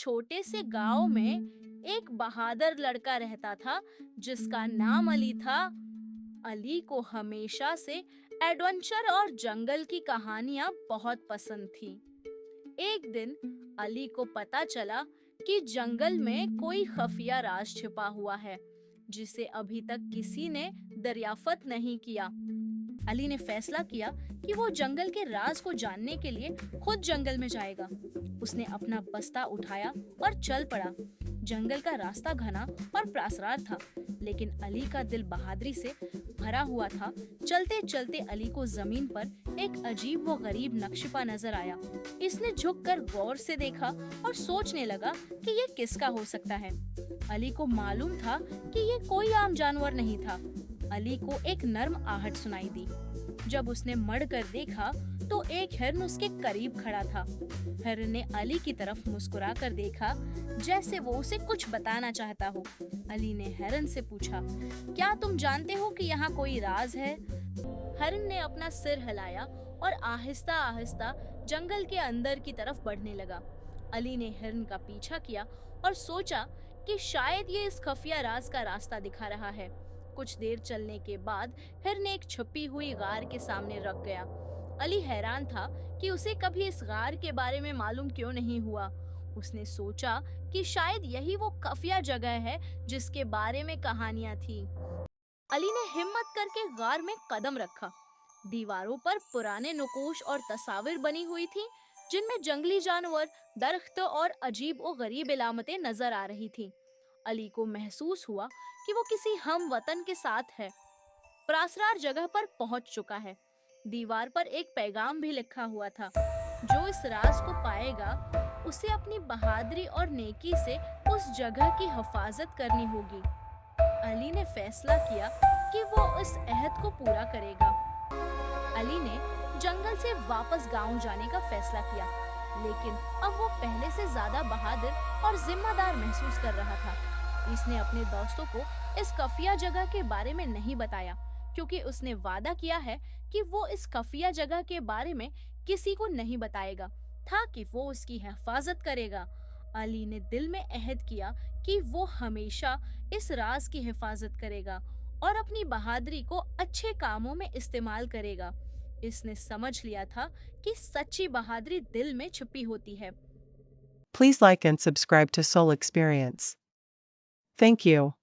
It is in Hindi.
छोटे से गांव में एक बहादुर लड़का रहता था जिसका नाम अली था। अली को हमेशा से एडवेंचर और जंगल की कहानियां बहुत पसंद थी। एक दिन अली को पता चला कि जंगल में कोई खुफिया राज छिपा हुआ है जिसे अभी तक किसी ने दरियाफत नहीं किया। अली ने फैसला किया कि वो जंगल के राज को जानने के लिए खुद जंगल में जाएगा। उसने अपना बस्ता उठाया और चल पड़ा। जंगल का रास्ता घना और प्रासरार था, लेकिन अली का दिल बहादुरी से भरा हुआ था। चलते चलते अली को जमीन पर एक अजीब व गरीब नक्शा नजर आया। इसने झुककर गौर से देखा और सोचने लगा कि ये किसका हो सकता है। अली को मालूम था कि ये कोई आम जानवर नहीं था। अली को एक नर्म आहट सुनाई दी। जब उसने मड़कर देखा तो एक हिरन उसके करीब खड़ा था। हिरन ने अली की तरफ मुस्कुरा कर देखा, जैसे वो उसे कुछ बताना चाहता हो। अली ने हिरन से पूछा, क्या तुम जानते हो कि यहाँ कोई राज है? हिरन ने अपना सिर हिलाया और आहिस्ता आहिस्ता जंगल के अंदर की तरफ बढ़ने लगा। अली ने हिरन का पीछा किया और सोचा कि शायद ये इस खुफिया राज का रास्ता दिखा रहा है। कुछ देर चलने के बाद हिरन एक छुपी हुई गार के सामने रुक गया। अली हैरान था कि उसे कभी इस गार के बारे में मालूम क्यों नहीं हुआ। उसने सोचा कि शायद यही वो खुफिया जगह है जिसके बारे में कहानियां थी। अली ने हिम्मत करके गार में कदम रखा। दीवारों पर पुराने नक्काश और तस्वीरें बनी हुई थीं, जिनमें जंगली जानवर, दरख्त और अजीब और गरीब इलामतें नजर आ रही थीं। अली को महसूस हुआ कि वो किसी हम वतन के साथ है। प्रासरार जगह पर पहुंच चुका है। दीवार पर एक पैगाम भी लिखा हुआ था, जो इस राज को पाएगा उसे अपनी बहादुरी और नेकी से उस जगह की हिफाजत करनी होगी। अली ने फैसला किया कि वो इस अहद को पूरा करेगा। अली ने जंगल से वापस गांव जाने का फैसला किया, लेकिन अब वो पहले से ज्यादा बहादुर और जिम्मेदार महसूस कर रहा था। इसने अपने दोस्तों को इस खुफिया जगह के बारे में नहीं बताया, क्योंकि उसने वादा किया है कि वो इस खुफिया जगह के बारे में किसी को नहीं बताएगा, ताकि वो उसकी हिफाजत करेगा। अली ने दिल में अहद किया कि वो हमेशा इस राज की हिफाजत करेगा और अपनी बहादुरी को अच्छे कामों में इस्तेमाल करेगा। इसने समझ लिया था कि सच्ची बहादुरी दिल में छुपी होती है। Please like and subscribe to Soul Experience. Thank you.